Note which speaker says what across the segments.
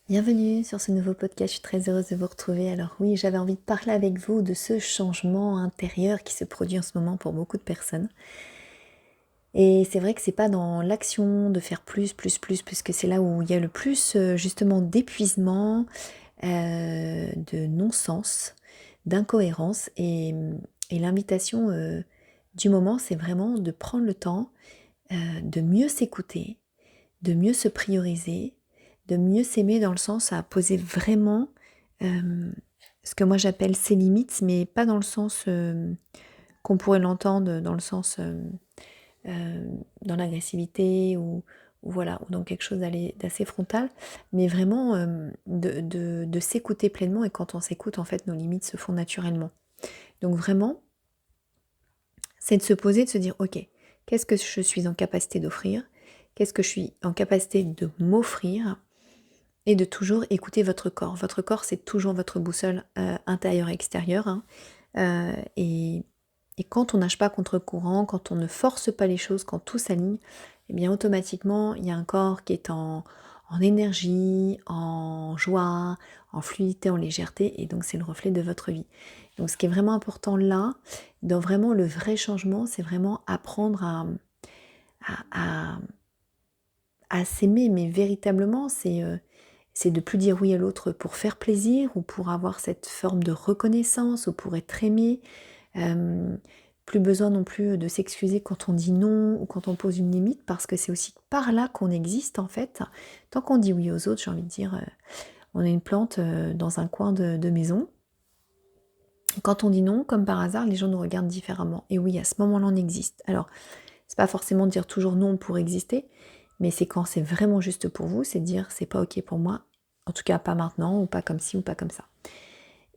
Speaker 1: Bienvenue sur ce nouveau podcast, je suis très heureuse de vous retrouver. Alors oui, j'avais envie de parler avec vous de ce changement intérieur qui se produit en ce moment pour beaucoup de personnes. Et c'est vrai que c'est pas dans l'action de faire plus, que c'est là où il y a le plus justement d'épuisement, de non-sens, d'incohérence. Et l'invitation du moment, c'est vraiment de prendre le temps de mieux s'écouter, de mieux se prioriser, de mieux s'aimer dans le sens à poser vraiment ce que moi j'appelle ses limites, mais pas dans le sens qu'on pourrait l'entendre, dans le sens euh, dans l'agressivité ou voilà, ou dans quelque chose d'assez frontal, mais vraiment de s'écouter pleinement. Et quand on s'écoute, en fait, nos limites se font naturellement. Donc vraiment, c'est de se poser, de se dire, ok, qu'est-ce que je suis en capacité d'offrir? Qu'est-ce que je suis en capacité de m'offrir? Et de toujours écouter votre corps. Votre corps, c'est toujours votre boussole intérieure et extérieure, hein. Et quand on nage pas contre courant, quand on ne force pas les choses, quand tout s'aligne, eh bien automatiquement, il y a un corps qui est en énergie, en joie, en fluidité, en légèreté, et donc c'est le reflet de votre vie. Donc ce qui est vraiment important là, dans vraiment le vrai changement, c'est vraiment apprendre à, à- à s'aimer, mais véritablement, c'est de plus dire oui à l'autre pour faire plaisir ou pour avoir cette forme de reconnaissance ou pour être aimé. Euh, Plus besoin non plus de s'excuser quand on dit non ou quand on pose une limite parce que c'est aussi par là qu'on existe en fait. Tant qu'on dit oui aux autres, j'ai envie de dire, on est une plante dans un coin de maison. Quand on dit non, comme par hasard, les gens nous regardent différemment. Et oui, à ce moment-là, on existe. Alors, c'est pas forcément de dire toujours non pour exister, mais c'est quand c'est vraiment juste pour vous, c'est de dire c'est pas ok pour moi, en tout cas pas maintenant, ou pas comme ci, ou pas comme ça.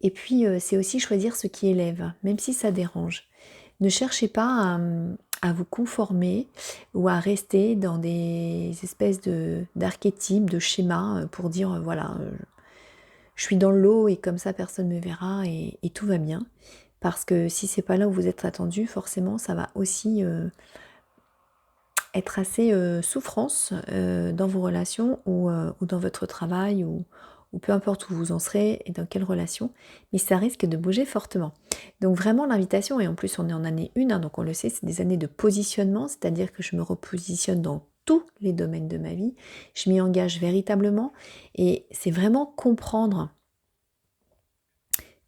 Speaker 1: Et puis c'est aussi choisir ce qui élève, même si ça dérange. Ne cherchez pas à vous conformer ou à rester dans des espèces d'archétypes, de schémas pour dire voilà, je suis dans l'eau et comme ça personne ne me verra et tout va bien. Parce que si c'est pas là où vous êtes attendu, forcément ça va aussi être assez souffrance dans vos relations ou dans votre travail ou peu importe où vous en serez et dans quelle relation, mais ça risque de bouger fortement. Donc vraiment l'invitation, et en plus on est en année 1, hein, donc on le sait, c'est des années de positionnement, c'est-à-dire que je me repositionne dans tous les domaines de ma vie, je m'y engage véritablement et c'est vraiment comprendre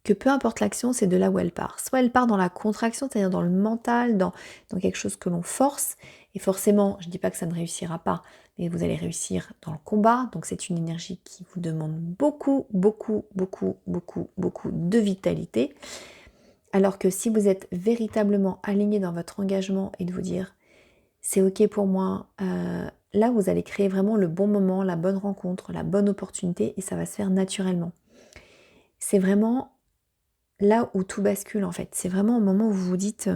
Speaker 1: que peu importe l'action, c'est de là où elle part. Soit elle part dans la contraction, c'est-à-dire dans le mental, dans quelque chose que l'on force, et forcément, je ne dis pas que ça ne réussira pas, mais vous allez réussir dans le combat, donc c'est une énergie qui vous demande beaucoup de vitalité, alors que si vous êtes véritablement aligné dans votre engagement et de vous dire, c'est ok pour moi, là vous allez créer vraiment le bon moment, la bonne rencontre, la bonne opportunité, et ça va se faire naturellement. C'est vraiment là où tout bascule en fait. C'est vraiment au moment où vous vous dites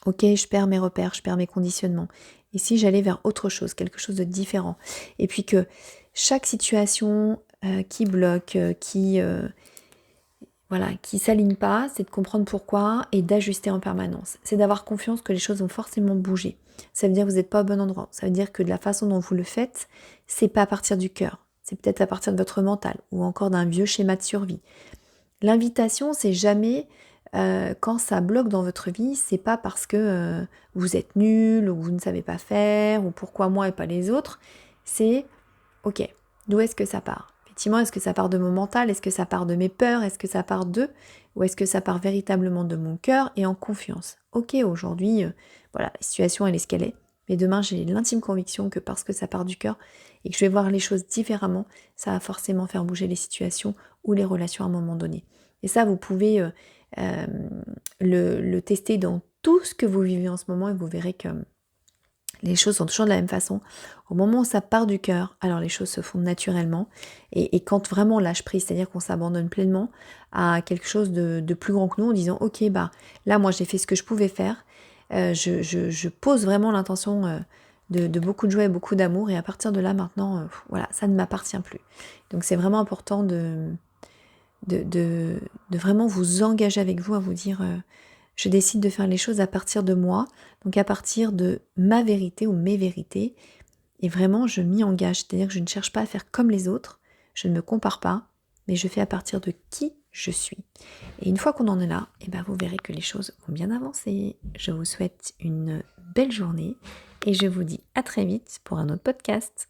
Speaker 1: ok, je perds mes repères, je perds mes conditionnements. Et si j'allais vers autre chose, quelque chose de différent. Et puis que chaque situation qui bloque, qui s'aligne pas, c'est de comprendre pourquoi et d'ajuster en permanence. C'est d'avoir confiance que les choses vont forcément bouger. Ça veut dire que vous n'êtes pas au bon endroit. Ça veut dire que de la façon dont vous le faites, c'est pas à partir du cœur. C'est peut-être à partir de votre mental ou encore d'un vieux schéma de survie. L'invitation, c'est jamais quand ça bloque dans votre vie, c'est pas parce que vous êtes nul ou vous ne savez pas faire ou pourquoi moi et pas les autres. C'est ok, d'où est-ce que ça part? Effectivement, est-ce que ça part de mon mental? Est-ce que ça part de mes peurs? Est-ce que ça part d'eux? Ou est-ce que ça part véritablement de mon cœur et en confiance? Ok, aujourd'hui, voilà, la situation elle est ce qu'elle est. Mais demain, j'ai l'intime conviction que parce que ça part du cœur et que je vais voir les choses différemment, ça va forcément faire bouger les situations ou les relations à un moment donné. Et ça, vous pouvez euh, le tester dans tout ce que vous vivez en ce moment et vous verrez que les choses sont toujours de la même façon. Au moment où ça part du cœur, alors les choses se font naturellement. Et quand vraiment on lâche prise, c'est-à-dire qu'on s'abandonne pleinement à quelque chose de plus grand que nous en disant ok, bah là moi j'ai fait ce que je pouvais faire. Je pose vraiment l'intention de beaucoup de joie et beaucoup d'amour. Et à partir de là maintenant, voilà, ça ne m'appartient plus. Donc c'est vraiment important de, de, de vraiment vous engager avec vous à vous dire je décide de faire les choses à partir de moi, donc à partir de ma vérité ou mes vérités, Et vraiment, je m'y engage, c'est-à-dire que je ne cherche pas à faire comme les autres, je ne me compare pas, mais je fais à partir de qui je suis. Et une fois qu'on en est là, vous verrez que les choses vont bien avancer. Je vous souhaite une belle journée et je vous dis à très vite pour un autre podcast.